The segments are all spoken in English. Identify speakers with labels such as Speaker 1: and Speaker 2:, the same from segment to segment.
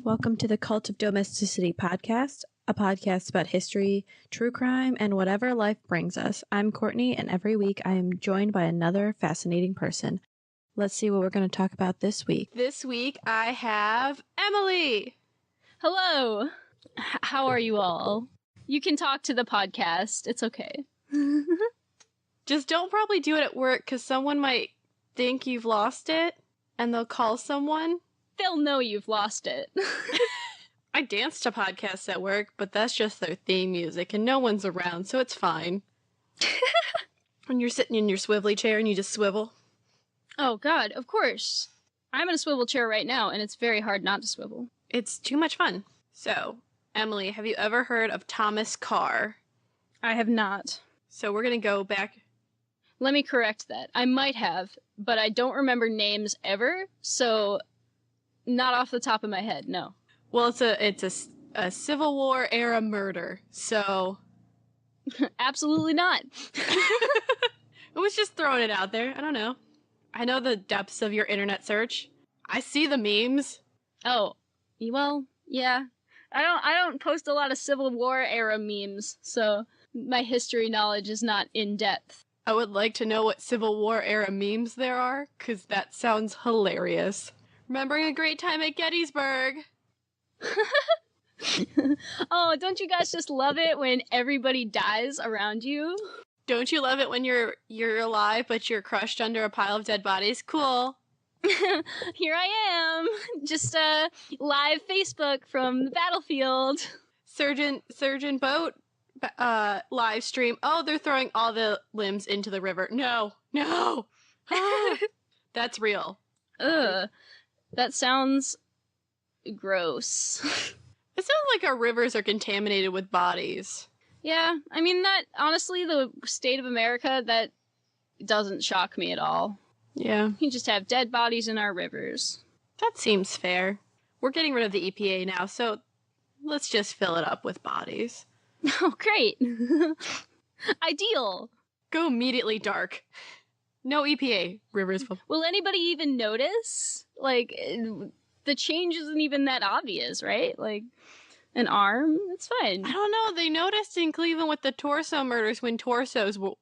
Speaker 1: Welcome to the Cult of Domesticity podcast, a podcast about history, true crime, and whatever life brings us. I'm Courtney, and every week I am joined by another fascinating person. Let's see what we're going to talk about this week.
Speaker 2: This week I have Emily.
Speaker 3: Hello. How are you all? You can talk to the podcast. It's okay.
Speaker 2: Just don't probably do it at work because someone might think you've lost it and they'll call someone.
Speaker 3: They'll know you've lost it.
Speaker 2: I dance to podcasts at work, but that's just their theme music and no one's around, so it's fine. When you're sitting in your swivelly chair and you just swivel.
Speaker 3: Oh god, of course. I'm in a swivel chair right now and it's very hard not to swivel.
Speaker 2: It's too much fun. So, Emily, have you ever heard of Thomas Carr?
Speaker 3: I have not.
Speaker 2: So we're going to go back.
Speaker 3: Let me correct that. I might have, but I don't remember names ever, so not off the top of my head, no.
Speaker 2: Well, it's a Civil War era murder, so...
Speaker 3: Absolutely not.
Speaker 2: I was just throwing it out there. I don't know. I know the depths of your internet search. I see the memes.
Speaker 3: Oh, well, yeah. I don't post a lot of Civil War era memes, so my history knowledge is not in depth.
Speaker 2: I would like to know what Civil War era memes there are, because that sounds hilarious. Remembering a great time at Gettysburg.
Speaker 3: Oh, don't you guys just love it when everybody dies around you?
Speaker 2: Don't you love it when you're alive, but you're crushed under a pile of dead bodies? Cool.
Speaker 3: Here I am, just live Facebook from the battlefield.
Speaker 2: Surgeon Boat live stream. Oh, they're throwing all the limbs into the river. No. Ah, that's real.
Speaker 3: Ugh, that sounds gross.
Speaker 2: It sounds like our rivers are contaminated with bodies.
Speaker 3: Yeah, I mean, that, honestly, the state of America, that doesn't shock me at all.
Speaker 2: Yeah.
Speaker 3: You just have dead bodies in our rivers.
Speaker 2: That seems fair. We're getting rid of the EPA now, so let's just fill it up with bodies.
Speaker 3: Oh, great. Ideal.
Speaker 2: Go immediately dark. No EPA. Rivers full.
Speaker 3: Will anybody even notice? Like, the change isn't even that obvious, right? Like, an arm? It's fine.
Speaker 2: I don't know. They noticed in Cleveland with the torso murders when torsos were,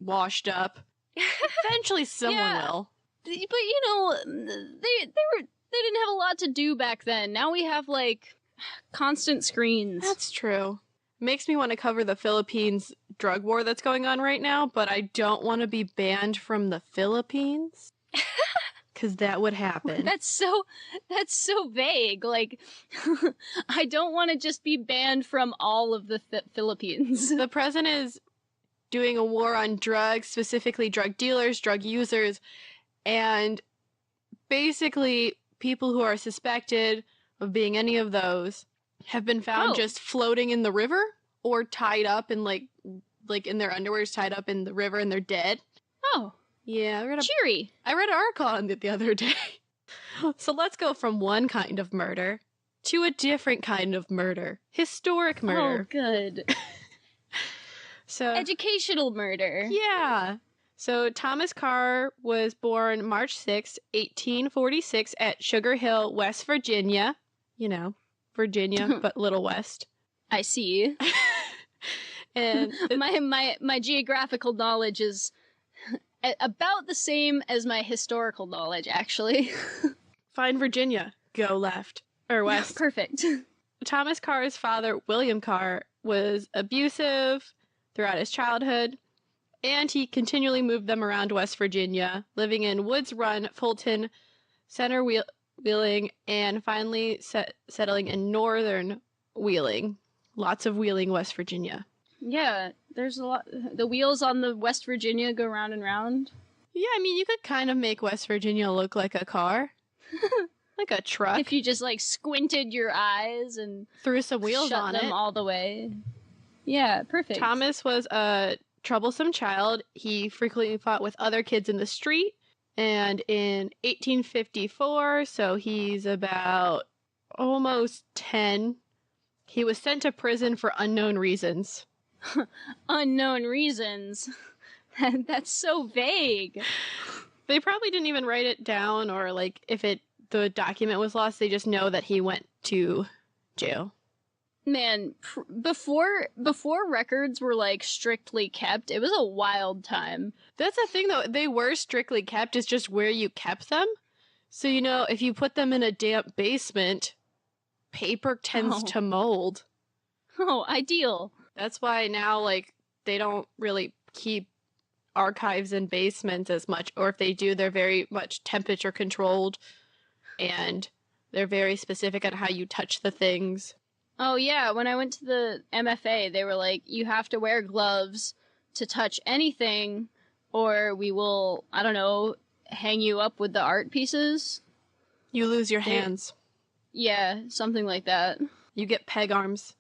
Speaker 2: washed up. Eventually someone will.
Speaker 3: But, you know, they didn't have a lot to do back then. Now we have, constant screens.
Speaker 2: That's true. Makes me want to cover the Philippines drug war that's going on right now, but I don't want to be banned from the Philippines. Because that would happen.
Speaker 3: That's so vague. I don't want to just be banned from all of the Philippines.
Speaker 2: The president is doing a war on drugs, specifically drug dealers, drug users, and basically people who are suspected of being any of those have been found just floating in the river or tied up in in their underwears, tied up in the river, and they're dead.
Speaker 3: Oh.
Speaker 2: Yeah,
Speaker 3: cheery.
Speaker 2: I read an article on it the other day. So let's go from one kind of murder to a different kind of murder. Historic murder.
Speaker 3: Oh, good.
Speaker 2: So
Speaker 3: educational murder.
Speaker 2: Yeah. So Thomas Carr was born March 6, 1846 at Sugar Hill, West Virginia. You know, Virginia, but Little West.
Speaker 3: I see.
Speaker 2: And
Speaker 3: my geographical knowledge is about the same as my historical knowledge, actually.
Speaker 2: Find Virginia. Go left. Or west.
Speaker 3: Perfect.
Speaker 2: Thomas Carr's father, William Carr, was abusive throughout his childhood, and he continually moved them around West Virginia, living in Woods Run, Fulton, Center Wheeling, and finally settling in northern Wheeling. Lots of Wheeling, West Virginia.
Speaker 3: Yeah, there's a lot. The wheels on the West Virginia go round and round.
Speaker 2: Yeah, I mean, you could kind of make West Virginia look like a car. Like a truck.
Speaker 3: If you just, squinted your eyes and
Speaker 2: threw some wheels on
Speaker 3: them
Speaker 2: it.
Speaker 3: all the way. Yeah, perfect.
Speaker 2: Thomas was a troublesome child. He frequently fought with other kids in the street. And in 1854, so he's about almost 10, he was sent to prison for unknown reasons.
Speaker 3: Unknown reasons? That's so vague.
Speaker 2: They probably didn't even write it down, or if it the document was lost. They just know that he went to jail.
Speaker 3: Man, before records were like strictly kept, it was a wild time.
Speaker 2: That's the thing, though. They were strictly kept. It's just where you kept them. So, you know, if you put them in a damp basement, paper tends to mold.
Speaker 3: Oh, ideal.
Speaker 2: That's why now, like, they don't really keep archives in basements as much. Or if they do, they're very much temperature controlled. And they're very specific on how you touch the things.
Speaker 3: Oh, yeah. When I went to the MFA, they were like, you have to wear gloves to touch anything, or we will, I don't know, hang you up with the art pieces.
Speaker 2: You lose your hands.
Speaker 3: Yeah, something like that.
Speaker 2: You get peg arms.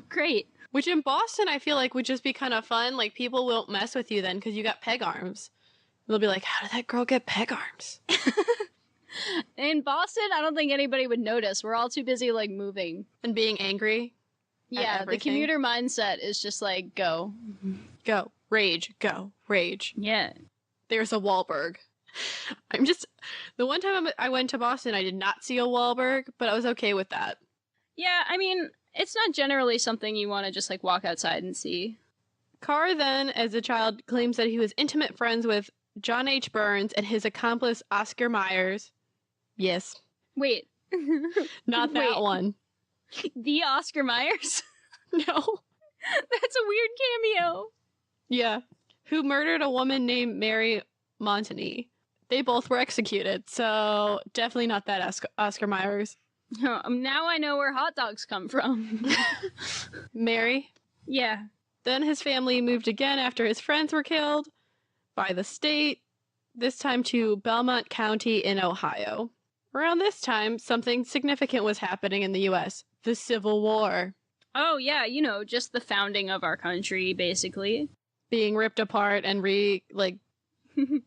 Speaker 3: Great.
Speaker 2: Which in Boston, I feel like would just be kind of fun. Like, people won't mess with you then because you got peg arms. They'll be like, how did that girl get peg arms?
Speaker 3: In Boston, I don't think anybody would notice. We're all too busy, like, moving.
Speaker 2: And being angry.
Speaker 3: Yeah, the commuter mindset is just like, go.
Speaker 2: Go. Rage. Go. Rage.
Speaker 3: Yeah.
Speaker 2: There's a Wahlberg. The one time I went to Boston, I did not see a Wahlberg, but I was okay with that.
Speaker 3: Yeah, I mean, it's not generally something you want to just, like, walk outside and see.
Speaker 2: Carr then, as a child, claims that he was intimate friends with John H. Burns and his accomplice Oscar Myers. Yes.
Speaker 3: Wait.
Speaker 2: Not that one.
Speaker 3: The Oscar Myers?
Speaker 2: No.
Speaker 3: That's a weird cameo.
Speaker 2: Yeah. Who murdered a woman named Mary Montagny. They both were executed, so definitely not that Oscar Myers.
Speaker 3: Now I know where hot dogs come from.
Speaker 2: Mary?
Speaker 3: Yeah.
Speaker 2: Then his family moved again after his friends were killed by the state, this time to Belmont County in Ohio. Around this time, something significant was happening in the U.S. The Civil War.
Speaker 3: Oh, yeah, you know, just the founding of our country, basically.
Speaker 2: Being ripped apart and
Speaker 3: The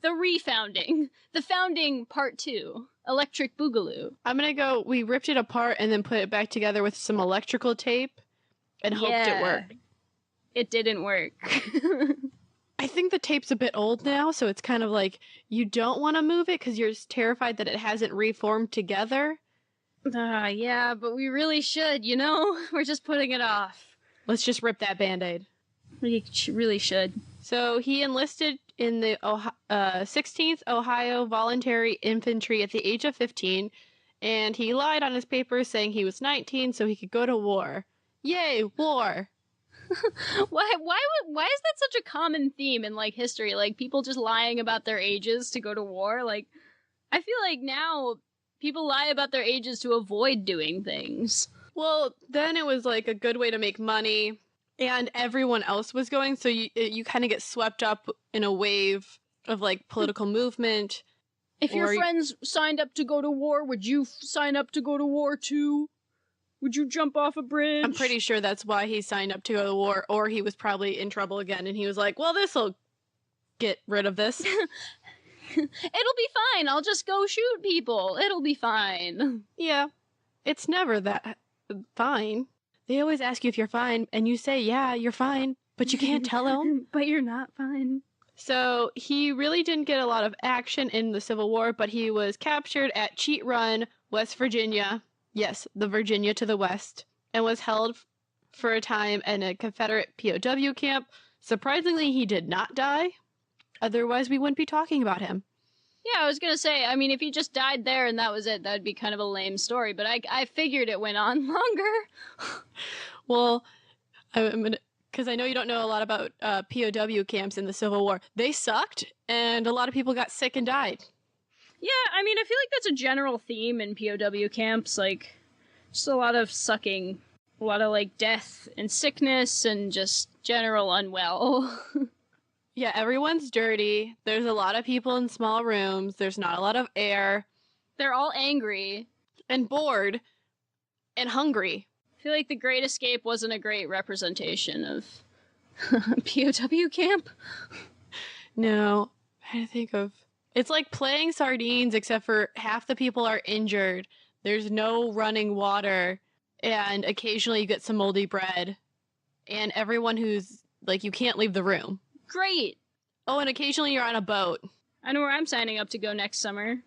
Speaker 3: refounding. The founding part 2. Electric Boogaloo.
Speaker 2: I'm gonna go, we ripped it apart and then put it back together with some electrical tape and hoped it worked.
Speaker 3: It didn't work.
Speaker 2: I think the tape's a bit old now, so it's kind of like you don't want to move it because you're terrified that it hasn't reformed together.
Speaker 3: Yeah, but we really should, you know? We're just putting it off.
Speaker 2: Let's just rip that Band-Aid.
Speaker 3: We really should.
Speaker 2: So he enlisted in the 16th Ohio Voluntary Infantry at the age of 15, and he lied on his papers saying he was 19 so he could go to war. Yay, war!
Speaker 3: Why is that such a common theme in, like, history? Like, people just lying about their ages to go to war? Like, I feel like now people lie about their ages to avoid doing things.
Speaker 2: Well, then it was, like, a good way to make money, and everyone else was going, so you kind of get swept up in a wave of, like, political movement.
Speaker 3: If your friends signed up to go to war, would you sign up to go to war too? Would you jump off a bridge?
Speaker 2: I'm pretty sure that's why he signed up to go to war, or he was probably in trouble again, and he was like, well, this'll get rid of this.
Speaker 3: It'll be fine. I'll just go shoot people. It'll be fine.
Speaker 2: Yeah. It's never that fine. They always ask you if you're fine, and you say, yeah, you're fine, but you can't tell them.
Speaker 3: But you're not fine.
Speaker 2: So he really didn't get a lot of action in the Civil War, but he was captured at Cheat Run, West Virginia. Yes, the Virginia to the west, and was held for a time in a Confederate POW camp. Surprisingly, he did not die. Otherwise, we wouldn't be talking about him.
Speaker 3: Yeah, I was gonna say, I mean, if he just died there and that was it, that'd be kind of a lame story, but I figured it went on longer.
Speaker 2: Well, because I know you don't know a lot about POW camps in the Civil War. They sucked, and a lot of people got sick and died.
Speaker 3: Yeah, I mean, I feel like that's a general theme in POW camps, like, just a lot of sucking, a lot of, like, death and sickness and just general unwell.
Speaker 2: Yeah, everyone's dirty. There's a lot of people in small rooms. There's not a lot of air.
Speaker 3: They're all angry.
Speaker 2: And bored. And hungry.
Speaker 3: I feel like The Great Escape wasn't a great representation of POW camp.
Speaker 2: No, I think of... It's like playing sardines, except for half the people are injured. There's no running water, and occasionally you get some moldy bread. And everyone who's, like, you can't leave the room.
Speaker 3: Great!
Speaker 2: Oh, and occasionally you're on a boat.
Speaker 3: I know where I'm signing up to go next summer.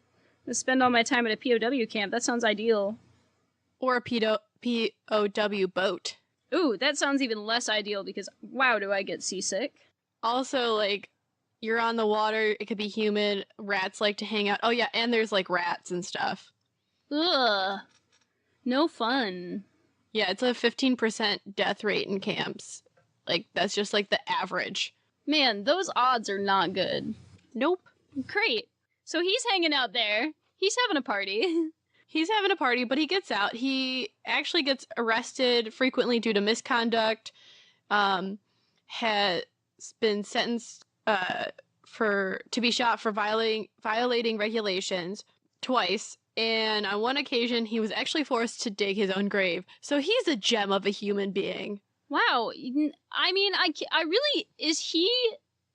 Speaker 3: Spend all my time at a POW camp. That sounds ideal.
Speaker 2: Or a POW boat.
Speaker 3: Ooh, that sounds even less ideal because, wow, do I get seasick.
Speaker 2: Also, like, you're on the water, it could be humid, rats like to hang out. Oh yeah, and there's, like, rats and stuff.
Speaker 3: Ugh. No fun.
Speaker 2: Yeah, it's a 15% death rate in camps. Like, that's just, like, the average.
Speaker 3: Man, those odds are not good.
Speaker 2: Nope.
Speaker 3: Great. So he's hanging out there. He's having a party.
Speaker 2: He's having a party, but he gets out. He actually gets arrested frequently due to misconduct. Has been sentenced to be shot for violating regulations twice. And on one occasion, he was actually forced to dig his own grave. So he's a gem of a human being.
Speaker 3: Wow. I mean, I really... Is he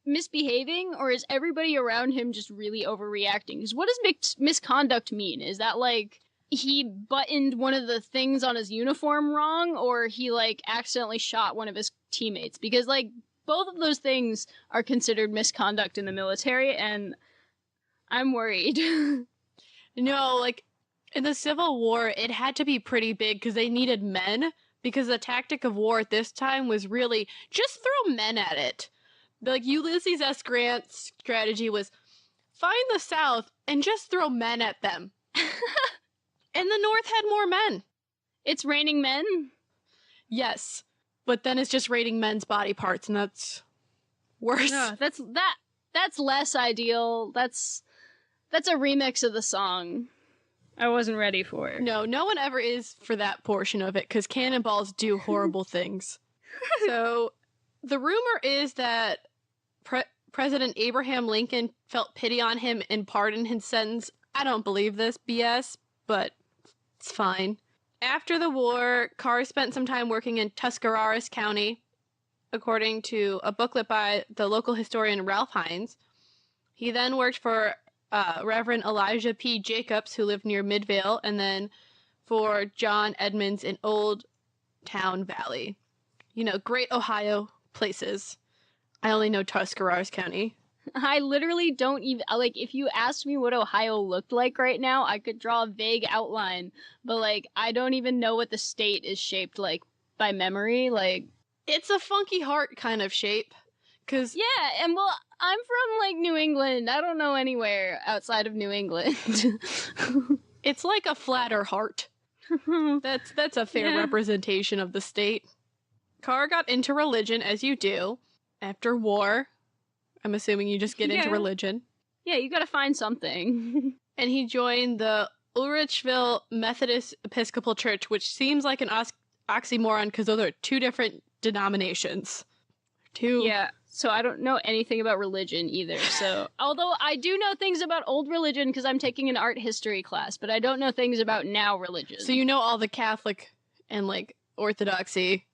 Speaker 3: misbehaving, or is everybody around him just really overreacting? Because what does misconduct mean? Is that, like, he buttoned one of the things on his uniform wrong, or he, like, accidentally shot one of his teammates? Because, like, both of those things are considered misconduct in the military, and I'm worried.
Speaker 2: No, like, in the Civil War, it had to be pretty big because they needed men, because the tactic of war at this time was really just throw men at it. Like, Ulysses S. Grant's strategy was find the South and just throw men at them. And the North had more men.
Speaker 3: It's raining men?
Speaker 2: Yes. But then it's just raining men's body parts, and that's worse.
Speaker 3: No, that's less ideal. That's a remix of the song I wasn't ready for.
Speaker 2: No one ever is for that portion of it, because cannonballs do horrible things. So, the rumor is that President Abraham Lincoln felt pity on him and pardoned his sentence. I don't believe this BS, but it's fine. After the war, Carr spent some time working in Tuscarawas County, according to a booklet by the local historian Ralph Hines. He then worked for Reverend Elijah P. Jacobs, who lived near Midvale, and then for John Edmonds in Old Town Valley. You know, great Ohio places. I only know Tuscarawas County.
Speaker 3: I literally don't even, like, if you asked me what Ohio looked like right now, I could draw a vague outline, but, like, I don't even know what the state is shaped like by memory, like...
Speaker 2: It's a funky heart kind of shape, because...
Speaker 3: Yeah, and, well, I'm from, like, New England. I don't know anywhere outside of New England.
Speaker 2: It's like a flatter heart. That's a fair representation of the state. Carr got into religion, as you do, after war. I'm assuming you just get into religion.
Speaker 3: Yeah, you gotta find something.
Speaker 2: And he joined the Ulrichville Methodist Episcopal Church, which seems like an oxymoron because those are two different denominations.
Speaker 3: Yeah, so I don't know anything about religion either. So, although I do know things about old religion because I'm taking an art history class, but I don't know things about now religion.
Speaker 2: So you know all the Catholic and, like, Orthodoxy.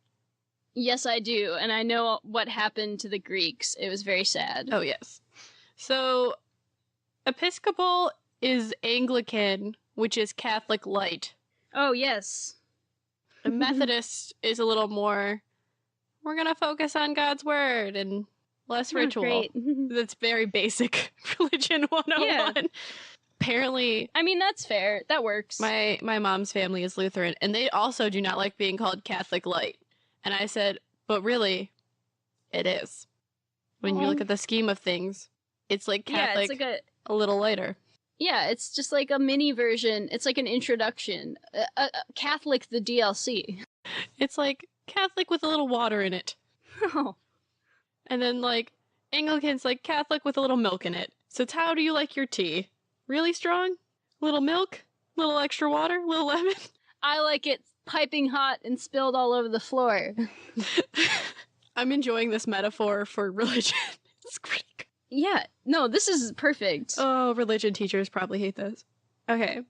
Speaker 3: Yes, I do, and I know what happened to the Greeks. It was very sad.
Speaker 2: Oh, yes. So, Episcopal is Anglican, which is Catholic light.
Speaker 3: Oh, yes.
Speaker 2: A Methodist is a little more, we're gonna focus on God's word and less ritual.
Speaker 3: Great.
Speaker 2: That's very basic religion 101. Yeah. Apparently...
Speaker 3: I mean, that's fair. That works.
Speaker 2: My mom's family is Lutheran, and they also do not like being called Catholic light. And I said, but really, it is. When you look at the scheme of things, it's like Catholic,
Speaker 3: it's like
Speaker 2: a little lighter.
Speaker 3: Yeah, it's just like a mini version. It's like an introduction. Catholic the DLC.
Speaker 2: It's like Catholic with a little water in it.
Speaker 3: Oh.
Speaker 2: And then, like, Anglican's like Catholic with a little milk in it. So it's how do you like your tea? Really strong? Little milk? Little extra water? Little lemon?
Speaker 3: I like it piping hot and spilled all over the floor.
Speaker 2: I'm enjoying this metaphor for religion. It's pretty good.
Speaker 3: Yeah, no, this is perfect.
Speaker 2: Oh, religion teachers probably hate this. Okay.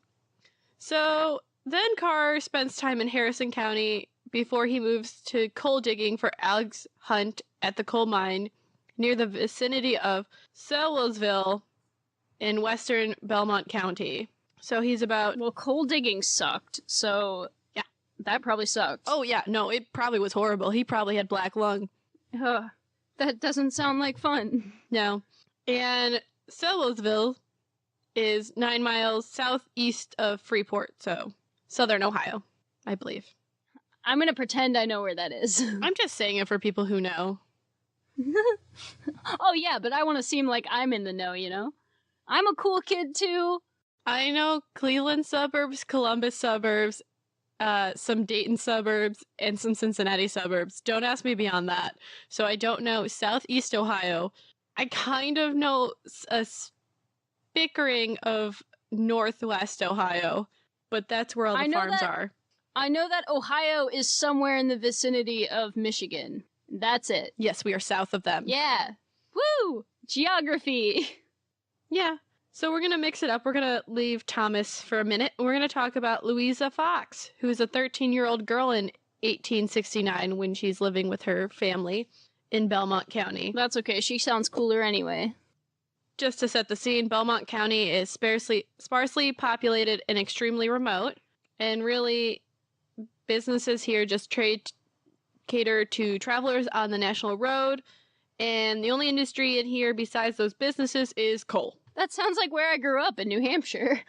Speaker 2: So, then Carr spends time in Harrison County before he moves to coal digging for Alex Hunt at the coal mine near the vicinity of Selwellsville in western Belmont County. So he's about...
Speaker 3: Well, coal digging sucked, so...
Speaker 2: Yeah.
Speaker 3: That probably sucked.
Speaker 2: Oh, yeah, no, it probably was horrible. He probably had black lung.
Speaker 3: That doesn't sound like fun.
Speaker 2: No. And Selwellsville is 9 miles southeast of Freeport, so southern Ohio, I believe.
Speaker 3: I'm gonna pretend I know where that is.
Speaker 2: I'm just saying it for people who know.
Speaker 3: Oh yeah, but I want to seem like I'm in the know, you know? I'm a cool kid too.
Speaker 2: I know Cleveland suburbs, Columbus suburbs, some Dayton suburbs, and some Cincinnati suburbs. Don't ask me beyond that. So I don't know southeast Ohio. I kind of know a spickering of northwest Ohio, but that's where all the farms are.
Speaker 3: I know that Ohio is somewhere in the vicinity of Michigan. That's it.
Speaker 2: Yes, we are south of them.
Speaker 3: Yeah. Woo! Geography.
Speaker 2: Yeah. So we're going to mix it up. We're going to leave Thomas for a minute. We're going to talk about Louisa Fox, who is a 13-year-old girl in 1869 when she's living with her family in Belmont County.
Speaker 3: That's okay. She sounds cooler anyway.
Speaker 2: Just to set the scene, Belmont County is sparsely populated and extremely remote. And really, businesses here just cater to travelers on the national road. And the only industry in here besides those businesses is coal.
Speaker 3: That sounds like where I grew up in New Hampshire.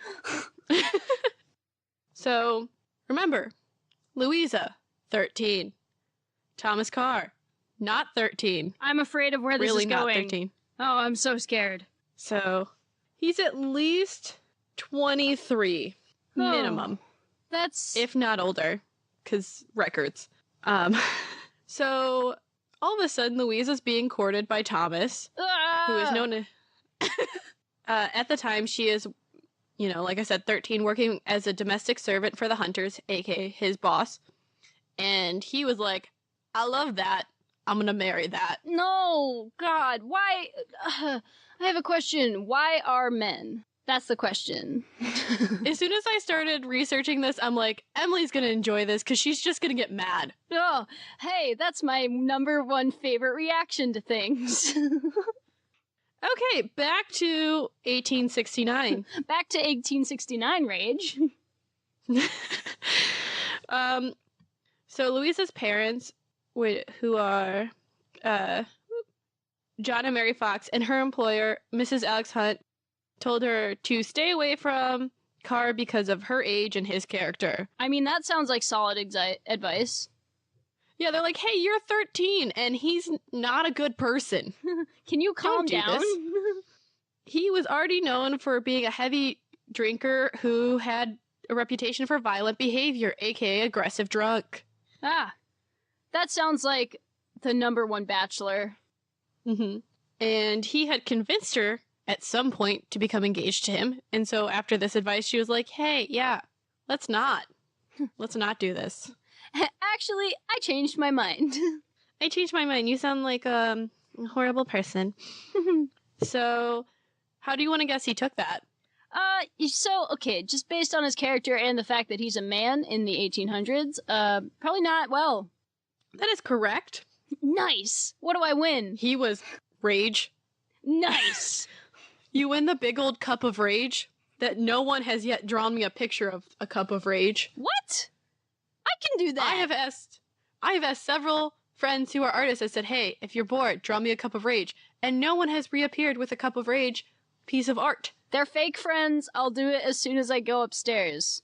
Speaker 2: So, remember, Louisa, 13. Thomas Carr, not 13.
Speaker 3: I'm afraid of where this
Speaker 2: really
Speaker 3: is going.
Speaker 2: Not 13.
Speaker 3: Oh, I'm so scared.
Speaker 2: So, he's at least 23, minimum.
Speaker 3: That's...
Speaker 2: If not older, because records. So, all of a sudden, Louisa's being courted by Thomas, who is known to... at the time, she is, you know, like I said, 13, working as a domestic servant for the Hunters, aka his boss. And he was like, I love that. I'm gonna marry that.
Speaker 3: No, God, why? I have a question. Why are men? That's the question.
Speaker 2: As soon as I started researching this, I'm like, Emily's gonna enjoy this because she's just gonna get mad.
Speaker 3: Oh, hey, that's my #1 favorite reaction to things.
Speaker 2: Okay, back to 1869.
Speaker 3: Back to 1869 rage.
Speaker 2: So Louisa's parents, who are John and Mary Fox, and her employer, Mrs. Alex Hunt, told her to stay away from Carr because of her age and his character.
Speaker 3: I mean, that sounds like solid advice.
Speaker 2: Yeah, they're like, hey, you're 13, and he's not a good person.
Speaker 3: Can you calm down?
Speaker 2: He was already known for being a heavy drinker who had a reputation for violent behavior, aka aggressive drunk.
Speaker 3: Ah, that sounds like the #1 bachelor.
Speaker 2: Mm-hmm. And he had convinced her at some point to become engaged to him. And so after this advice, she was like, hey, yeah, let's not do this.
Speaker 3: Actually, I changed my mind.
Speaker 2: I changed my mind. You sound like a horrible person. So how do you want to guess he took that?
Speaker 3: Okay, just based on his character and the fact that he's a man in the 1800s, probably not well.
Speaker 2: That is correct.
Speaker 3: Nice. What do I win?
Speaker 2: He was rage.
Speaker 3: Nice.
Speaker 2: You win the big old cup of rage that no one has yet drawn me a picture of a cup of rage.
Speaker 3: What? I can do that.
Speaker 2: I have asked several friends who are artists. I said, hey, if you're bored, draw me a cup of rage. And no one has reappeared with a cup of rage piece of art.
Speaker 3: They're fake friends. I'll do it as soon as I go upstairs.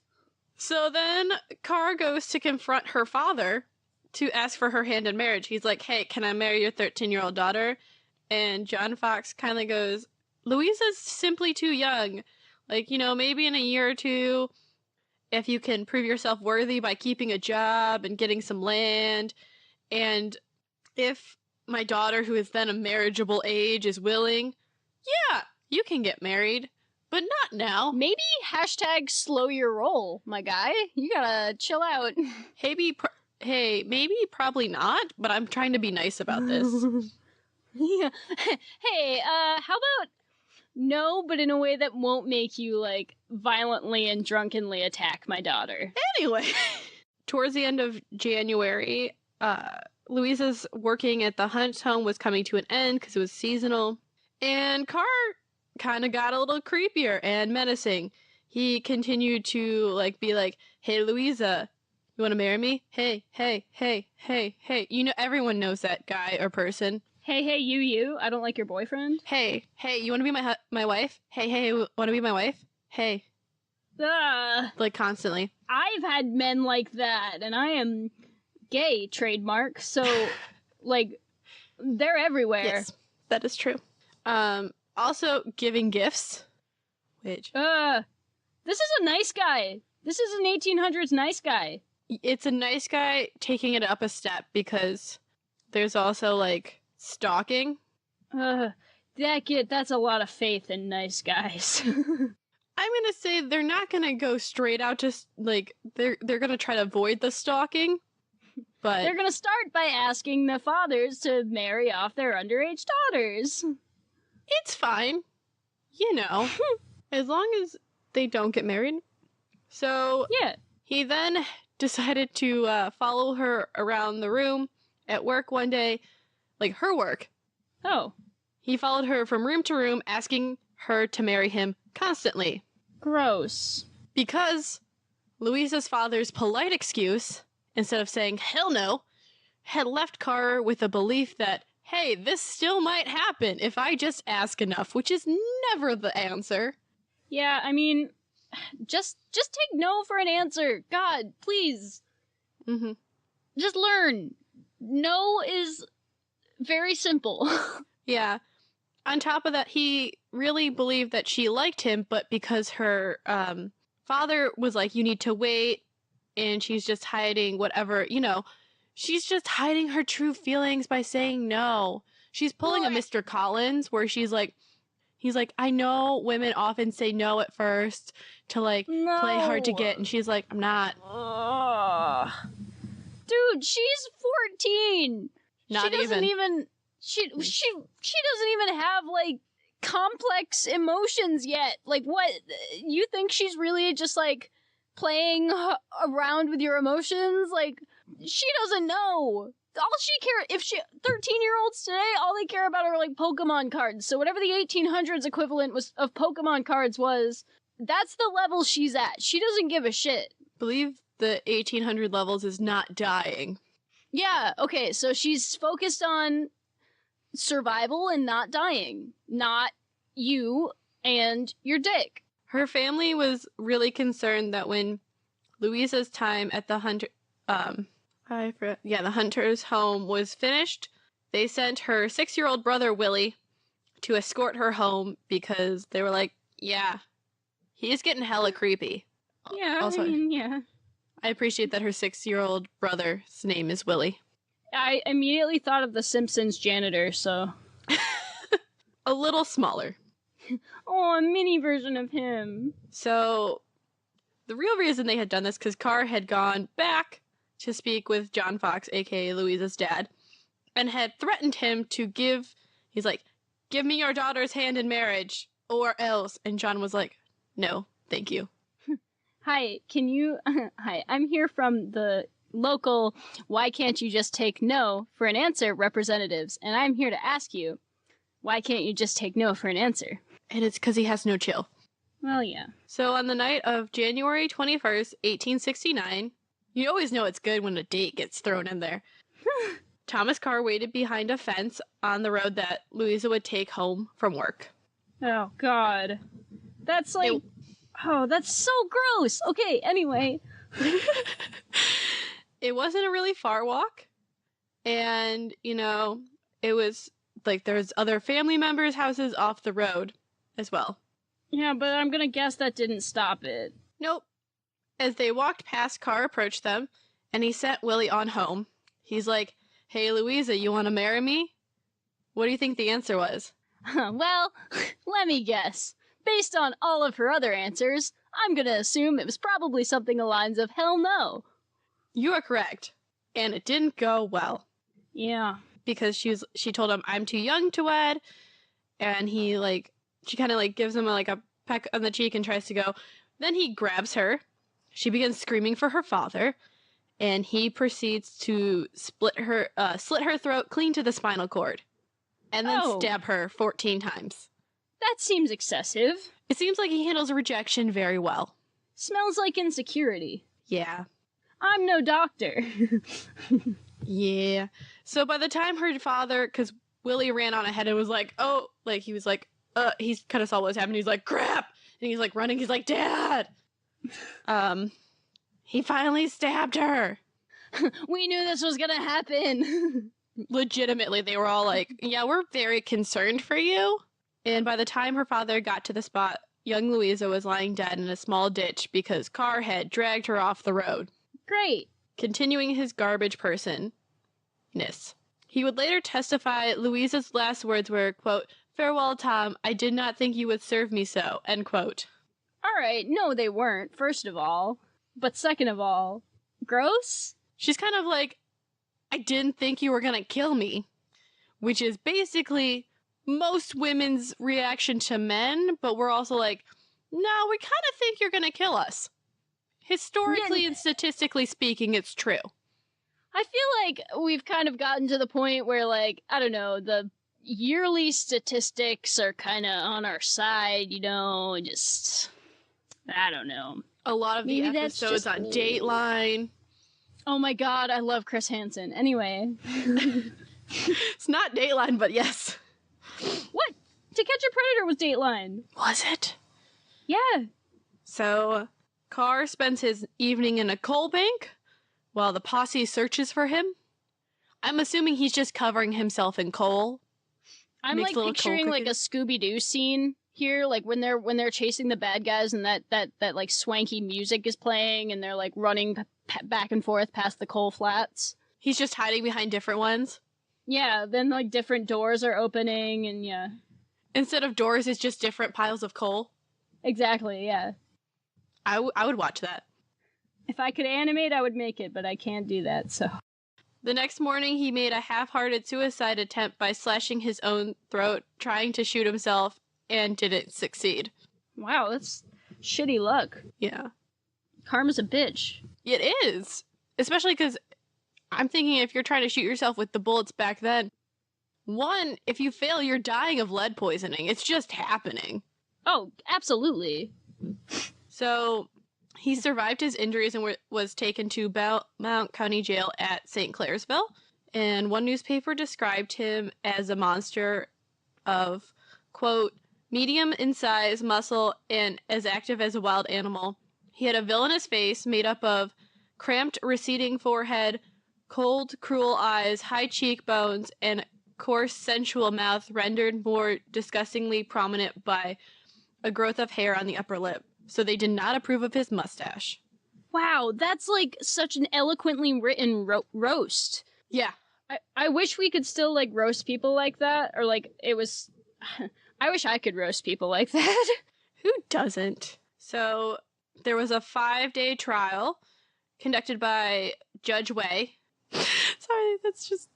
Speaker 2: So then Carr goes to confront her father to ask for her hand in marriage. He's like, hey, can I marry your 13-year-old daughter? And John Fox kind of goes, Louisa's simply too young. Like, you know, maybe in a year or two, if you can prove yourself worthy by keeping a job and getting some land, and if my daughter, who is then a marriageable age, is willing, yeah, you can get married, but not now.
Speaker 3: Maybe #slow your roll, my guy. You gotta chill out.
Speaker 2: Hey, maybe probably not, but I'm trying to be nice about this.
Speaker 3: Yeah. Hey, how about no, but in a way that won't make you, like, violently and drunkenly attack my daughter.
Speaker 2: Anyway, towards the end of January, Louisa's working at the Hunt's home was coming to an end because it was seasonal. And Carr kind of got a little creepier and menacing. He continued to, like, be like, hey, Louisa, you want to marry me? Hey, hey, hey, hey, hey. You know, everyone knows that guy or person.
Speaker 3: Hey, you. I don't like your boyfriend.
Speaker 2: Hey, you want to be my wife? Hey, want to be my wife? Hey. Like, constantly.
Speaker 3: I've had men like that, and I am gay, trademark, so, like, they're everywhere.
Speaker 2: Yes, that is true. Also, giving gifts, which...
Speaker 3: This is a nice guy. This is an 1800s nice guy.
Speaker 2: It's a nice guy taking it up a step, because there's also, like, stalking.
Speaker 3: That's a lot of faith in nice guys.
Speaker 2: I'm gonna say they're not gonna go straight out to, like, they're gonna try to avoid the stalking, but...
Speaker 3: They're gonna start by asking the fathers to marry off their underage daughters.
Speaker 2: It's fine. You know. As long as they don't get married. So,
Speaker 3: yeah.
Speaker 2: He then decided to follow her around the room at work one day, like her work.
Speaker 3: Oh.
Speaker 2: He followed her from room to room, asking her to marry him constantly.
Speaker 3: Gross.
Speaker 2: Because Louisa's father's polite excuse, instead of saying, hell no, had left Carr with a belief that, hey, this still might happen if I just ask enough, which is never the answer.
Speaker 3: Yeah, I mean, just take no for an answer. God, please.
Speaker 2: Mm-hmm.
Speaker 3: Just learn. No is very simple.
Speaker 2: Yeah. On top of that, he really believed that she liked him, but because her father was like, you need to wait, and she's just hiding whatever, you know, she's just hiding her true feelings by saying no. She's pulling a Mr. Collins, where he's like, I know women often say no at first to, like, play hard to get, and she's like, I'm not.
Speaker 3: Dude, she's 14.
Speaker 2: Not
Speaker 3: she doesn't
Speaker 2: even.
Speaker 3: She doesn't even have, like, complex emotions yet. Like, what? You think she's really just, like, playing around with your emotions? Like, she doesn't know. All she cares, 13-year-olds today, all they care about are, like, Pokemon cards. So whatever the 1800s equivalent was of Pokemon cards was, that's the level she's at. She doesn't give a shit.
Speaker 2: Believe the 1800 levels is not dying.
Speaker 3: Yeah, okay, so she's focused on survival and not dying. Not you and your dick.
Speaker 2: Her family was really concerned that when Louisa's time at the the hunter's home was finished, they sent her 6-year-old brother Willie to escort her home, because they were like, yeah, he's getting hella creepy.
Speaker 3: Yeah,
Speaker 2: also,
Speaker 3: I mean, yeah.
Speaker 2: I appreciate that her 6-year-old brother's name is Willie.
Speaker 3: I immediately thought of the Simpsons janitor, so...
Speaker 2: A little smaller.
Speaker 3: Oh, a mini version of him.
Speaker 2: So, the real reason they had done this, because Carr had gone back to speak with John Fox, aka Louisa's dad, and had threatened him to give me your daughter's hand in marriage, or else. And John was like, no, thank you.
Speaker 3: Hi, hi, I'm here from the local why can't you just take no for an answer representatives, and I'm here to ask you, why can't you just take no for an answer?
Speaker 2: And it's because he has no chill.
Speaker 3: Well, yeah.
Speaker 2: So on the night of January 21st, 1869, you always know it's good when a date gets thrown in there. Thomas Carr waited behind a fence on the road that Louisa would take home from work.
Speaker 3: Oh, God. That's like... that's so gross! Okay, anyway.
Speaker 2: It wasn't a really far walk. And, you know, it was, like, there's other family members' houses off the road as well.
Speaker 3: Yeah, but I'm gonna guess that didn't stop it.
Speaker 2: Nope. As they walked past, Carr approached them, and he sent Willie on home. He's like, hey, Louisa, you want to marry me? What do you think the answer was?
Speaker 3: Well, let me guess. Based on all of her other answers, I'm gonna assume it was probably something along the lines of hell no.
Speaker 2: You are correct. And it didn't go well.
Speaker 3: Yeah.
Speaker 2: Because she told him, I'm too young to wed, and she kind of, gives him a peck on the cheek and tries to go. Then he grabs her. She begins screaming for her father, and he proceeds to slit her throat clean to the spinal cord, and then stab her 14 times.
Speaker 3: That seems excessive.
Speaker 2: It seems like he handles rejection very well.
Speaker 3: Smells like insecurity.
Speaker 2: Yeah.
Speaker 3: I'm no doctor.
Speaker 2: Yeah. So by the time her father, because Willie ran on ahead and was like, oh, like, he was like, he kind of saw what was happening. He's like, crap! And he's like running. He's like, Dad! He finally stabbed her.
Speaker 3: We knew this was gonna happen.
Speaker 2: Legitimately, they were all like, yeah, we're very concerned for you. And by the time her father got to the spot, young Louisa was lying dead in a small ditch because Carr had dragged her off the road.
Speaker 3: Great.
Speaker 2: Continuing his garbage person-ness. He would later testify Louisa's last words were, quote, "Farewell, Tom, I did not think you would serve me so," end quote.
Speaker 3: Alright, no they weren't, first of all. But second of all, gross?
Speaker 2: She's kind of like, I didn't think you were gonna kill me. Which is basically most women's reaction to men, but we're also like, no, we kind of think you're gonna kill us. Historically and statistically speaking, it's true.
Speaker 3: I feel like we've kind of gotten to the point where, like, I don't know, the yearly statistics are kind of on our side, you know, just, I don't know.
Speaker 2: A lot of the
Speaker 3: Maybe that's
Speaker 2: episodes
Speaker 3: just
Speaker 2: on
Speaker 3: me.
Speaker 2: Dateline.
Speaker 3: Oh my god, I love Chris Hansen. Anyway.
Speaker 2: It's not Dateline, but yes.
Speaker 3: What? To Catch a Predator was Dateline.
Speaker 2: Was it?
Speaker 3: Yeah.
Speaker 2: So, Carr spends his evening in a coal bank while the posse searches for him. I'm assuming he's just covering himself in coal.
Speaker 3: I'm
Speaker 2: Makes
Speaker 3: like
Speaker 2: little
Speaker 3: picturing
Speaker 2: coal
Speaker 3: like a Scooby-Doo scene here, like when they're chasing the bad guys and that like swanky music is playing and they're like running back and forth past the coal flats.
Speaker 2: He's just hiding behind different ones.
Speaker 3: Yeah, then like different doors are opening and yeah.
Speaker 2: Instead of doors, it's just different piles of coal.
Speaker 3: Exactly, yeah.
Speaker 2: I would watch that.
Speaker 3: If I could animate, I would make it, but I can't do that, so.
Speaker 2: The next morning, he made a half-hearted suicide attempt by slashing his own throat, trying to shoot himself, and didn't succeed.
Speaker 3: Wow, that's shitty luck.
Speaker 2: Yeah.
Speaker 3: Karma's a bitch.
Speaker 2: It is. Especially because I'm thinking if you're trying to shoot yourself with the bullets back then, one, if you fail, you're dying of lead poisoning. It's just happening.
Speaker 3: Oh, absolutely.
Speaker 2: So he survived his injuries and was taken to Belmont County Jail at St. Clairsville. And one newspaper described him as a monster of, quote, medium in size, muscle, and as active as a wild animal. He had a villainous face made up of cramped, receding forehead, cold, cruel eyes, high cheekbones, and coarse, sensual mouth rendered more disgustingly prominent by a growth of hair on the upper lip. So they did not approve of his mustache.
Speaker 3: Wow, that's like such an eloquently written roast.
Speaker 2: Yeah.
Speaker 3: I wish we could still like roast people like that, or like it was... I wish I could roast people like that.
Speaker 2: Who doesn't? So there was a 5-day trial conducted by Judge Way. Sorry, that's just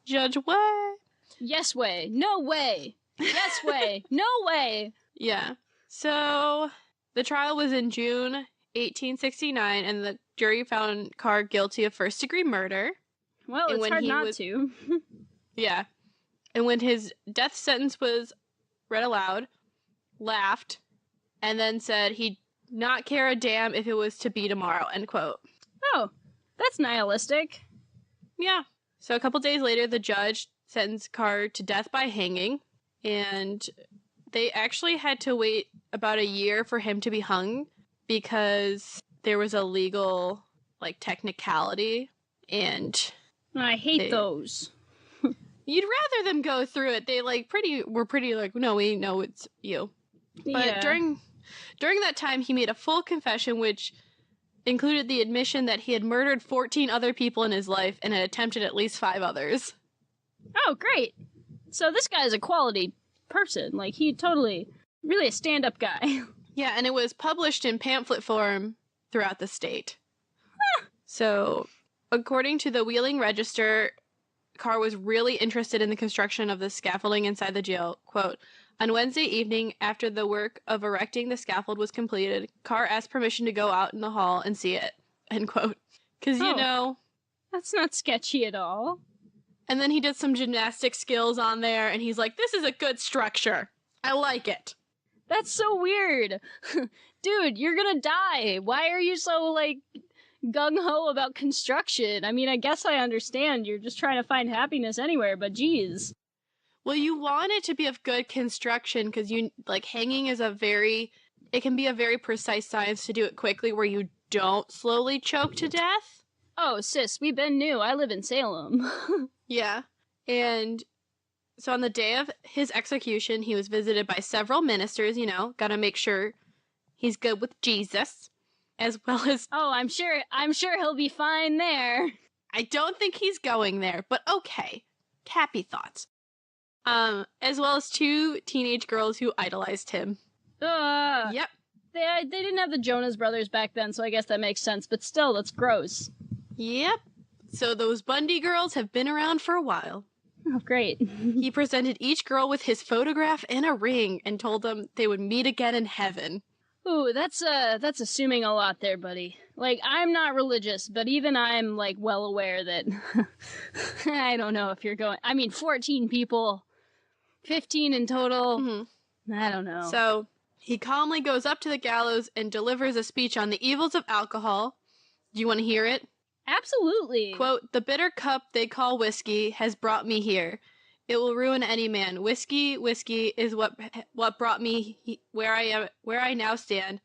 Speaker 2: Judge Way.
Speaker 3: Yes way. No way. Yes way. No way.
Speaker 2: Yeah. So the trial was in June 1869, and the jury found Carr guilty of first-degree murder.
Speaker 3: Well,
Speaker 2: And
Speaker 3: it's
Speaker 2: when
Speaker 3: hard
Speaker 2: he
Speaker 3: not
Speaker 2: was-
Speaker 3: to.
Speaker 2: Yeah. And when his death sentence was read aloud, laughed, and then said he'd not care a damn if it was to be tomorrow, end quote.
Speaker 3: Oh, that's nihilistic.
Speaker 2: Yeah. So a couple days later, the judge sentenced Carr to death by hanging, and they actually had to wait about a year for him to be hung because there was a legal, like, technicality, and
Speaker 3: I hate those.
Speaker 2: you'd rather them go through it. They, like, were pretty like, no, we know it's you. But
Speaker 3: Yeah.
Speaker 2: during that time, he made a full confession, which included the admission that he had murdered 14 other people in his life and had attempted at least 5 others.
Speaker 3: Oh, great. So this guy's a quality person. Like, he totally, really a stand-up guy.
Speaker 2: Yeah, and it was published in pamphlet form throughout the state. So, according to the Wheeling Register, Carr was really interested in the construction of the scaffolding inside the jail. Quote, on Wednesday evening, after the work of erecting the scaffold was completed, Carr asked permission to go out in the hall and see it. End quote. Because, you
Speaker 3: Oh.
Speaker 2: know...
Speaker 3: That's not sketchy at all.
Speaker 2: And then he did some gymnastic skills on there, and he's like, this is a good structure. I like it.
Speaker 3: That's so weird. Dude, you're gonna die. Why are you so, like, gung-ho about construction? I mean, I guess I understand you're just trying to find happiness anywhere, but geez.
Speaker 2: Well, you want it to be of good construction because hanging is it can be a very precise science to do it quickly where you don't slowly choke to death.
Speaker 3: Oh, sis, we been new. I live in Salem.
Speaker 2: Yeah. And so on the day of his execution, he was visited by several ministers, gotta make sure he's good with Jesus, as well as...
Speaker 3: Oh, I'm sure he'll be fine there.
Speaker 2: I don't think he's going there, but okay. Happy thoughts. As well as 2 teenage girls who idolized him. Yep.
Speaker 3: They didn't have the Jonas Brothers back then, so I guess that makes sense, but still, that's gross.
Speaker 2: Yep. So those Bundy girls have been around for a while.
Speaker 3: Oh, great.
Speaker 2: He presented each girl with his photograph and a ring and told them they would meet again in heaven.
Speaker 3: Ooh, that's assuming a lot there, buddy. Like, I'm not religious, but even I'm, like, well aware that... I don't know if you're going... 14 people, 15 in total. Mm-hmm. I don't know.
Speaker 2: So, he calmly goes up to the gallows and delivers a speech on the evils of alcohol. Do you want to hear it?
Speaker 3: Absolutely.
Speaker 2: Quote, "The bitter cup they call whiskey has brought me here. It will ruin any man. Whiskey is what brought me where I now stand.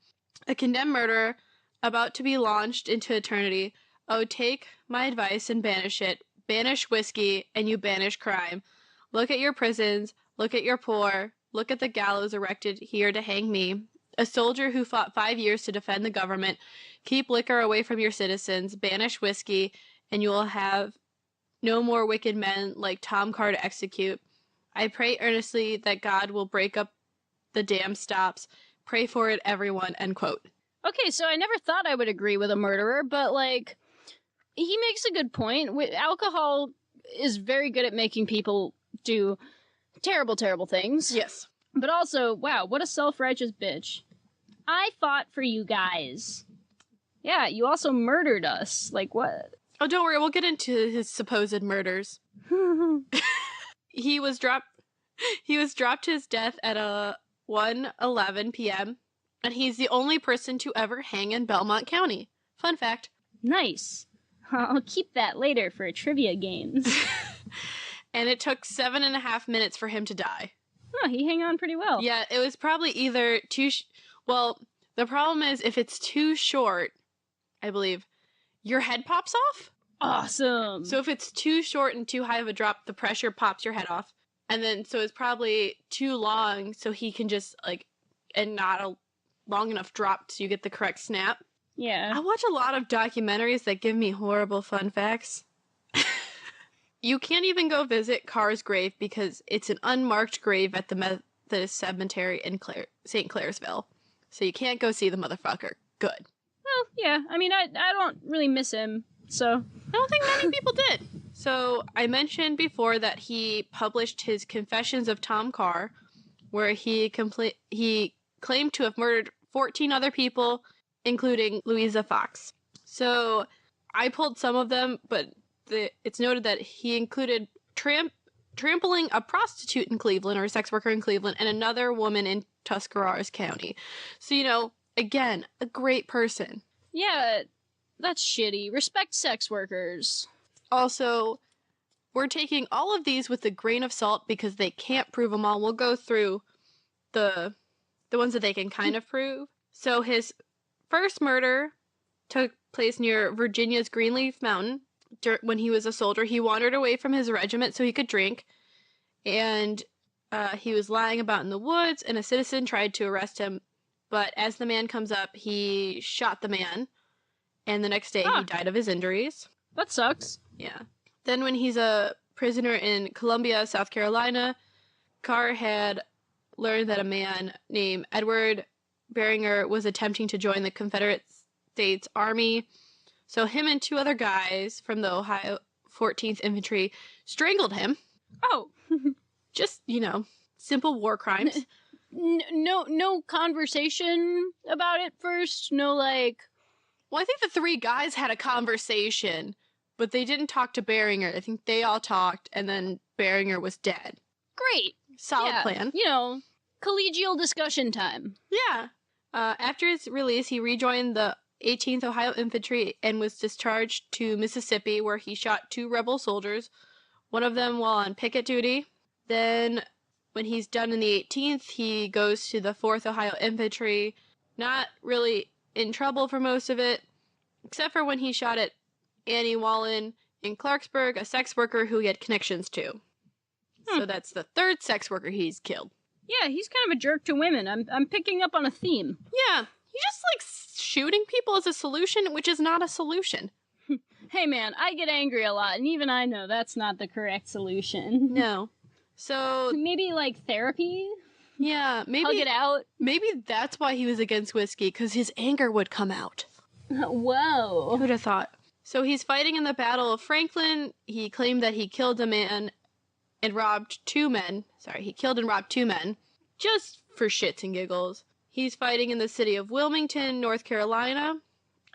Speaker 2: A condemned murderer, about to be launched into eternity. Oh, take my advice and banish it. Banish whiskey, and you banish crime. Look at your prisons. Look at your poor. Look at the gallows erected here to hang me. A soldier who fought 5 years to defend the government. Keep liquor away from your citizens. Banish whiskey, and you will have no more wicked men like Tom Carr to execute. I pray earnestly that God will break up the damn stops. Pray for it, everyone." End quote.
Speaker 3: Okay, so I never thought I would agree with a murderer, but, like, he makes a good point. Alcohol is very good at making people do terrible, terrible things.
Speaker 2: Yes.
Speaker 3: But also, wow, what a self-righteous bitch. I fought for you guys. Yeah, you also murdered us. Like, what?
Speaker 2: Oh, don't worry, we'll get into his supposed murders. He was dropped to his death at 1:11 p.m., and he's the only person to ever hang in Belmont County. Fun fact.
Speaker 3: Nice. I'll keep that later for trivia games.
Speaker 2: And it took 7.5 minutes for him to die.
Speaker 3: Oh, he hung on pretty well.
Speaker 2: Yeah, it was probably either well, the problem is if it's too short, I believe, your head pops off.
Speaker 3: Awesome.
Speaker 2: So if it's too short and too high of a drop, the pressure pops your head off. And then, so it's probably too long, so he can just, and not a long enough drop so you get the correct snap.
Speaker 3: Yeah.
Speaker 2: I watch a lot of documentaries that give me horrible fun facts. You can't even go visit Carr's grave because it's an unmarked grave at the Methodist Cemetery in St. Clairsville. So you can't go see the motherfucker. Good.
Speaker 3: Well, yeah. I don't really miss him, so...
Speaker 2: I don't think many people did. So I mentioned before that he published his Confessions of Tom Carr, where he claimed to have murdered 14 other people, including Louisa Fox. So I pulled some of them, but it's noted that he included trampling a prostitute in Cleveland, or a sex worker in Cleveland, and another woman in Tuscarawas County. So, again, a great person.
Speaker 3: Yeah, that's shitty. Respect sex workers.
Speaker 2: Also, we're taking all of these with a grain of salt because they can't prove them all. We'll go through the ones that they can kind of prove. So his first murder took place near Virginia's Greenleaf Mountain. When he was a soldier, he wandered away from his regiment so he could drink, and he was lying about in the woods, and a citizen tried to arrest him, but as the man comes up, he shot the man, and the next day he died of his injuries.
Speaker 3: That sucks.
Speaker 2: Yeah. Then when he's a prisoner in Columbia, South Carolina, Carr had learned that a man named Edward Beringer was attempting to join the Confederate States Army. So him and 2 other guys from the Ohio 14th Infantry strangled him.
Speaker 3: Oh.
Speaker 2: Just, simple war crimes.
Speaker 3: No conversation about it first? No,
Speaker 2: Well, I think the 3 guys had a conversation, but they didn't talk to Beringer. I think they all talked, and then Beringer was dead.
Speaker 3: Great.
Speaker 2: Solid plan.
Speaker 3: Collegial discussion time.
Speaker 2: Yeah. After his release, he rejoined the 18th Ohio Infantry and was discharged to Mississippi, where he shot 2 rebel soldiers, one of them while on picket duty. Then, when he's done in the 18th, he goes to the 4th Ohio Infantry, not really in trouble for most of it, except for when he shot at Annie Wallen in Clarksburg, a sex worker who he had connections to. So that's the 3rd sex worker he's killed.
Speaker 3: Yeah, he's kind of a jerk to women. I'm picking up on a theme.
Speaker 2: Yeah, he just likes shooting people as a solution, which is not a solution.
Speaker 3: Hey man, I get angry a lot, and even I know that's not the correct solution.
Speaker 2: No. So
Speaker 3: maybe like therapy?
Speaker 2: Yeah, maybe
Speaker 3: hug it out.
Speaker 2: Maybe that's why he was against whiskey, because his anger would come out.
Speaker 3: Whoa.
Speaker 2: Who'd have thought? So he's fighting in the Battle of Franklin. He claimed that he killed a man and robbed 2 men. Sorry, he killed and robbed 2 men. Just for shits and giggles. He's fighting in the city of Wilmington, North Carolina,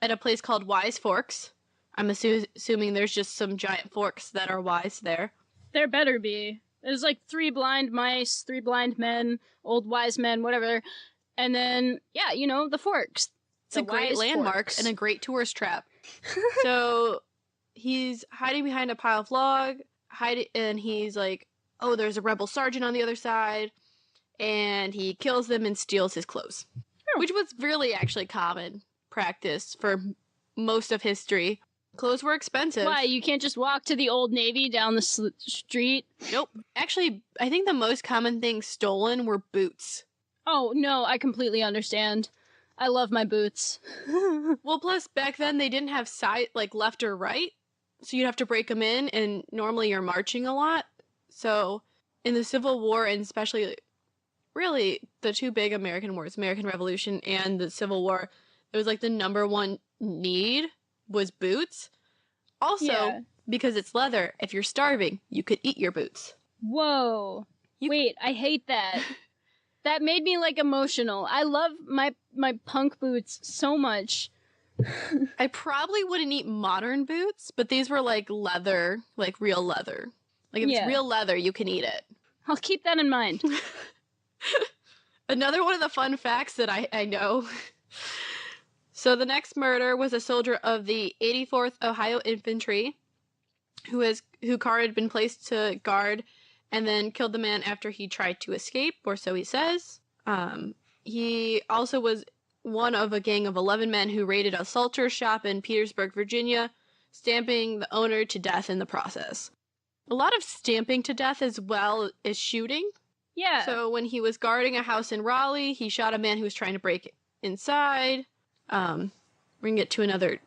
Speaker 2: at a place called Wise Forks. I'm assuming there's just some giant forks that are wise there.
Speaker 3: There better be. There's like 3 blind mice, 3 blind men, old wise men, whatever. And then, yeah, you know, the forks.
Speaker 2: It's a great landmark
Speaker 3: forks.
Speaker 2: And a great tourist trap. So he's hiding behind a pile of log, and he's like, oh, there's a rebel sergeant on the other side, and he kills them and steals his clothes. Oh. Which was really actually common practice for most of history. Clothes were expensive.
Speaker 3: Why? You can't just walk to the Old Navy down the street?
Speaker 2: Nope. Actually, I think the most common things stolen were boots.
Speaker 3: Oh, no, I completely understand. I love my boots.
Speaker 2: Well, plus, back then, they didn't have left or right, so you'd have to break them in, and normally you're marching a lot. So, in the Civil War, and especially, really, the 2 big American wars, American Revolution and the Civil War, it was like the number 1 need was boots. Also, because it's leather, if you're starving, you could eat your boots.
Speaker 3: Whoa. Wait, I hate that. That made me, like, emotional. I love my punk boots so much.
Speaker 2: I probably wouldn't eat modern boots, but these were, like, leather, like, real leather. Like, if it's real leather, you can eat it.
Speaker 3: I'll keep that in mind.
Speaker 2: Another one of the fun facts that I know. So the next murder was a soldier of the 84th Ohio Infantry, who Carr had been placed to guard, and then killed the man after he tried to escape, or so he says. He also was one of a gang of 11 men who raided a Salter's shop in Petersburg, Virginia, stamping the owner to death in the process. A lot of stamping to death as well as shooting.
Speaker 3: Yeah.
Speaker 2: So when he was guarding a house in Raleigh, he shot a man who was trying to break inside. We're gonna get to another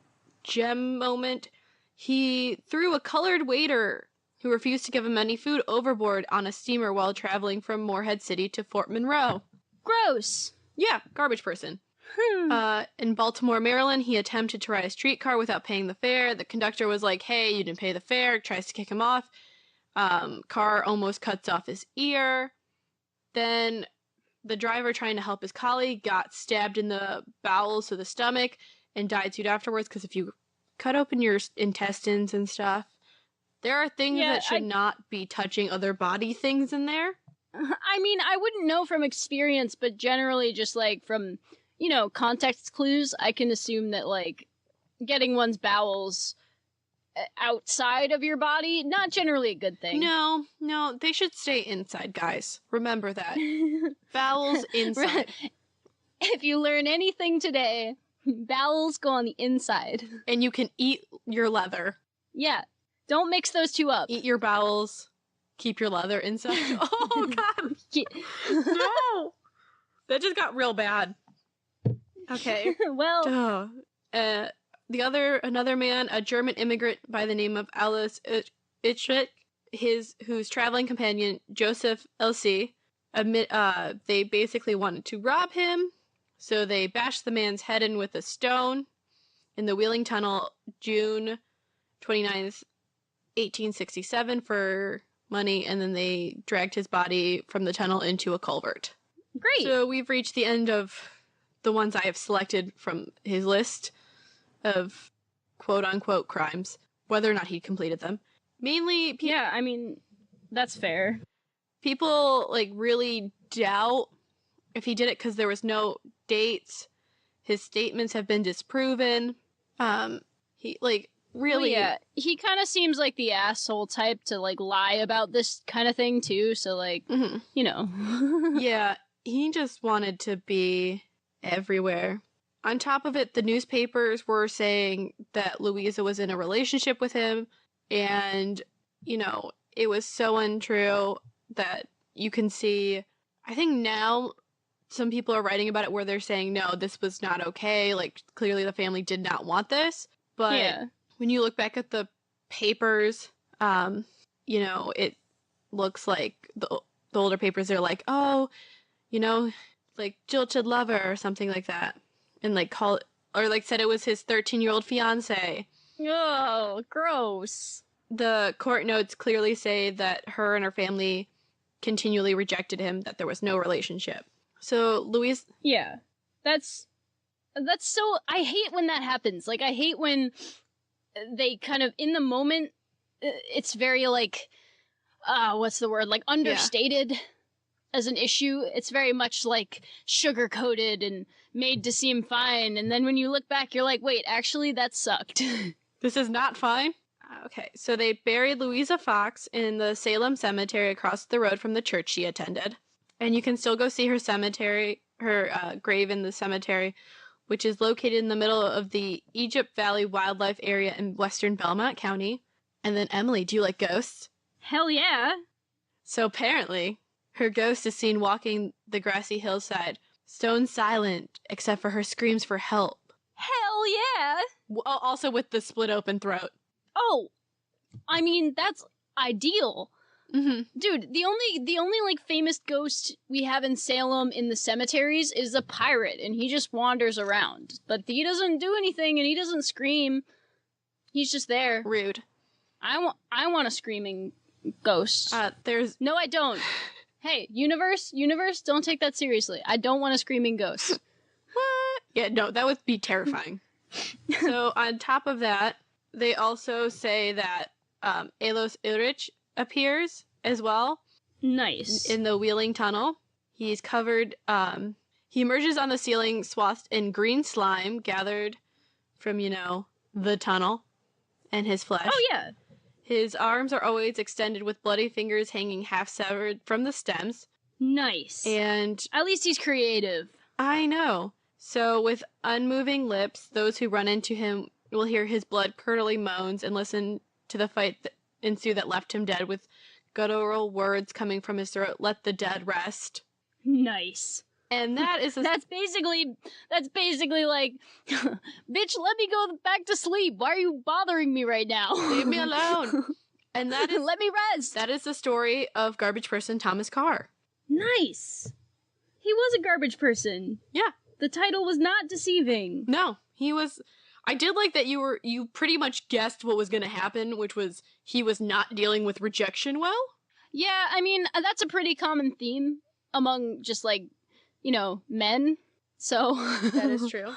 Speaker 2: gem moment. He threw a colored waiter who refused to give him any food overboard on a steamer while traveling from Morehead City to Fort Monroe.
Speaker 3: Gross.
Speaker 2: Yeah, garbage person. In Baltimore, Maryland, he attempted to ride a streetcar without paying the fare. The conductor was like, hey, you didn't pay the fare, tries to kick him off. Carr almost cuts off his ear. Then the driver, trying to help his colleague, got stabbed in the bowels of the stomach and died soon afterwards, because if you cut open your intestines and stuff, there are things that should not be touching other body things in there.
Speaker 3: I mean, I wouldn't know from experience, but generally just, like, from, you know, context clues, I can assume that, like, getting one's bowels outside of your body, not generally a good thing.
Speaker 2: No, they should stay inside, guys. Remember that. Bowels inside.
Speaker 3: If you learn anything today, bowels go on the inside.
Speaker 2: And you can eat your leather.
Speaker 3: Yeah. Don't mix those two up.
Speaker 2: Eat your bowels, keep your leather inside. Oh, God. No! That just got real bad. Okay.
Speaker 3: Well...
Speaker 2: Another man, a German immigrant by the name of Alice Ittrich, whose traveling companion, Joseph Elsie, they basically wanted to rob him, so they bashed the man's head in with a stone in the Wheeling Tunnel, June 29th, 1867, for money, and then they dragged his body from the tunnel into a culvert.
Speaker 3: Great!
Speaker 2: So we've reached the end of the ones I have selected from his list of quote-unquote crimes, whether or not he completed them. Mainly...
Speaker 3: Yeah, I mean, that's fair.
Speaker 2: People, like, really doubt if he did it because there was no dates. His statements have been disproven. really...
Speaker 3: yeah, he kind of seems like the asshole type to, like, lie about this kind of thing, too, so, like, you know.
Speaker 2: Yeah, he just wanted to be everywhere. On top of it, the newspapers were saying that Louisa was in a relationship with him, and, you know, it was so untrue that you can see... I think now some people are writing about it where they're saying, no, this was not okay, like, clearly the family did not want this, but...
Speaker 3: Yeah.
Speaker 2: When you look back at the papers, you know, it looks like the older papers are like, oh, you know, like jilted lover or something like that. And like said it was his 13-year-old fiance.
Speaker 3: Oh, gross.
Speaker 2: The court notes clearly say that her and her family continually rejected him, that there was no relationship. So Louise...
Speaker 3: Yeah. That's so... I hate when that happens. Like, I hate when... they kind of, in the moment, it's very, like, what's the word? Like, understated as an issue. It's very much, like, sugar-coated and made to seem fine. And then when you look back, you're like, wait, actually, that sucked.
Speaker 2: This is not fine? Okay, so they buried Louisa Fox in the Salem Cemetery across the road from the church she attended. And you can still go see her grave in the cemetery, which is located in the middle of the Egypt Valley Wildlife Area in western Belmont County. And then, Emily, do you like ghosts?
Speaker 3: Hell yeah.
Speaker 2: So apparently, her ghost is seen walking the grassy hillside, stone silent, except for her screams for help.
Speaker 3: Hell yeah.
Speaker 2: Also with the split open throat.
Speaker 3: Oh, I mean, that's ideal.
Speaker 2: Mm-hmm.
Speaker 3: Dude, the only like famous ghost we have in Salem in the cemeteries is a pirate, and he just wanders around. But he doesn't do anything, and he doesn't scream. He's just there.
Speaker 2: Rude.
Speaker 3: I want a screaming ghost.
Speaker 2: No,
Speaker 3: I don't. Hey, universe, don't take that seriously. I don't want a screaming ghost.
Speaker 2: What? Yeah, no, that would be terrifying. So on top of that, they also say that Elos Ulrich appears as well.
Speaker 3: Nice.
Speaker 2: In the Wheeling Tunnel. He's covered, he emerges on the ceiling swathed in green slime gathered from, you know, the tunnel and his flesh.
Speaker 3: Oh, yeah.
Speaker 2: His arms are always extended with bloody fingers hanging half severed from the stems.
Speaker 3: Nice.
Speaker 2: And...
Speaker 3: at least he's creative.
Speaker 2: I know. So with unmoving lips, those who run into him will hear his blood-curdling moans and listen to the fight that ensued that left him dead, with guttural words coming from his throat, "Let the dead rest."
Speaker 3: Nice.
Speaker 2: And that is
Speaker 3: that's basically like, bitch, let me go back to sleep. Why are you bothering me right now?
Speaker 2: Leave me alone. And that is
Speaker 3: let me rest.
Speaker 2: That is the story of garbage person Thomas Carr.
Speaker 3: Nice. He was a garbage person.
Speaker 2: Yeah.
Speaker 3: The title was not deceiving.
Speaker 2: No, he was. I did like that you pretty much guessed what was going to happen, which was he was not dealing with rejection well.
Speaker 3: Yeah, I mean, that's a pretty common theme among just, like, you know, men. So
Speaker 2: that is true.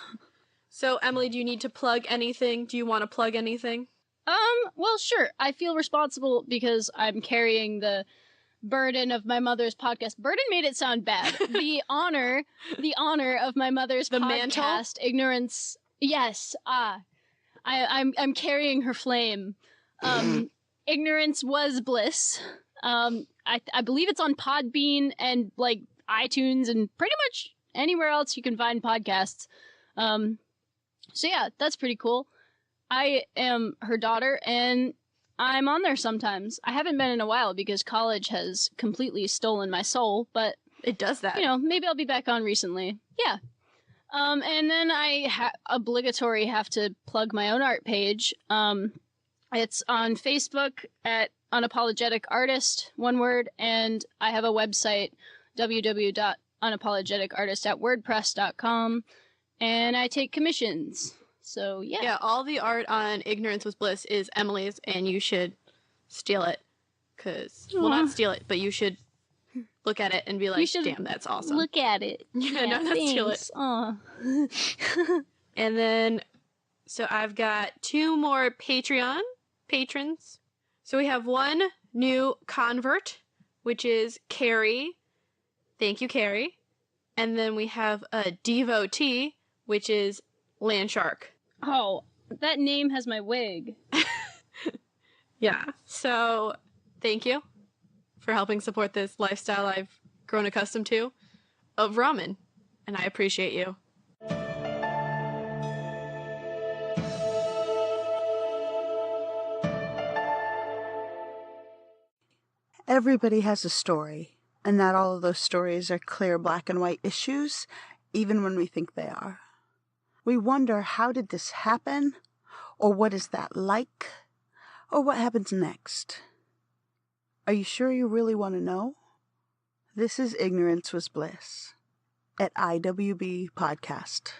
Speaker 2: So, Emily, do you need to plug anything? Do you want to plug anything?
Speaker 3: Well, sure. I feel responsible because I'm carrying the burden of my mother's podcast. Burden made it sound bad. The honor of my mother's podcast.
Speaker 2: Mantle?
Speaker 3: Ignorance. Yes. I'm carrying her flame. Ignorance Was Bliss. I believe it's on Podbean and, like, iTunes and pretty much anywhere else you can find podcasts. So yeah, that's pretty cool. I am her daughter, and I'm on there sometimes. I haven't been in a while because college has completely stolen my soul, but...
Speaker 2: it does that.
Speaker 3: You know, maybe I'll be back on recently. Yeah. And then I obligatory have to plug my own art page. It's on Facebook at Unapologetic Artist, one word, and I have a website, www.unapologeticartist@wordpress.com, and I take commissions. So, yeah.
Speaker 2: Yeah, all the art on Ignorance Was Bliss is Emily's, and you should steal it. Well, not steal it, but you should look at it and be like, damn, that's awesome.
Speaker 3: Look at it.
Speaker 2: Yeah, no, not steal it.
Speaker 3: Aw.
Speaker 2: And then, so I've got 2 more Patreon patrons. So we have one new convert, which is Carrie. Thank you, Carrie. And then we have a devotee, which is Landshark.
Speaker 3: Oh, That name has my wig.
Speaker 2: Yeah. So thank you for helping support this lifestyle I've grown accustomed to of ramen. And I appreciate you.
Speaker 4: Everybody has a story, and not all of those stories are clear black and white issues, even when we think they are. We wonder, how did this happen? Or what is that like? Or what happens next? Are you sure you really want to know? This is Ignorance Was Bliss at IWB Podcast.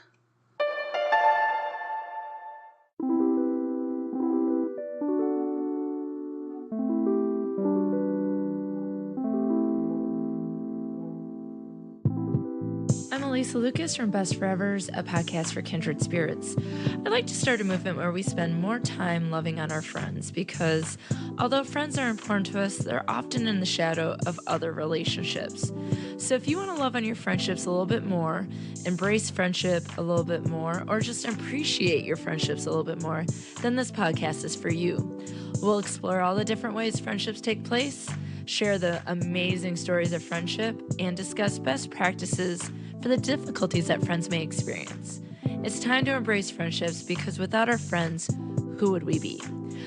Speaker 5: I'm Elisa Lucas from Best Forevers, a podcast for kindred spirits. I'd like to start a movement where we spend more time loving on our friends because although friends are important to us, they're often in the shadow of other relationships. So if you want to love on your friendships a little bit more, embrace friendship a little bit more, or just appreciate your friendships a little bit more, then this podcast is for you. We'll explore all the different ways friendships take place, share the amazing stories of friendship, and discuss best practices for the difficulties that friends may experience. It's time to embrace friendships because without our friends, who would we be?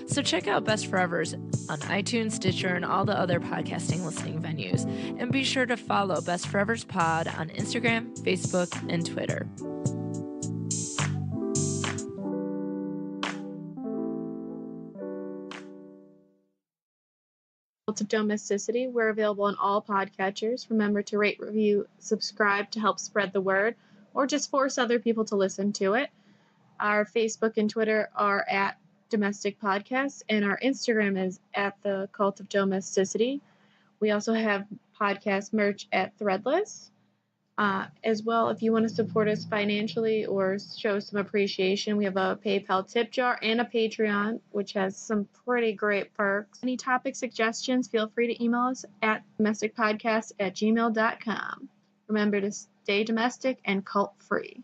Speaker 5: So check out Best Forevers on iTunes, Stitcher, and all the other podcasting listening venues. And be sure to follow Best Forevers Pod on Instagram, Facebook, and Twitter.
Speaker 2: Of Domesticity. We're available on all podcatchers. Remember to rate, review, subscribe to help spread the word, or just force other people to listen to it. Our Facebook and Twitter are at Domestic Podcast, and our Instagram is at the Cult of Domesticity. We also have podcast merch at Threadless. As well, if you want to support us financially or show some appreciation, we have a PayPal tip jar and a Patreon, which has some pretty great perks. Any topic suggestions, feel free to email us at domesticpodcast@gmail.com. Remember to stay domestic and cult-free.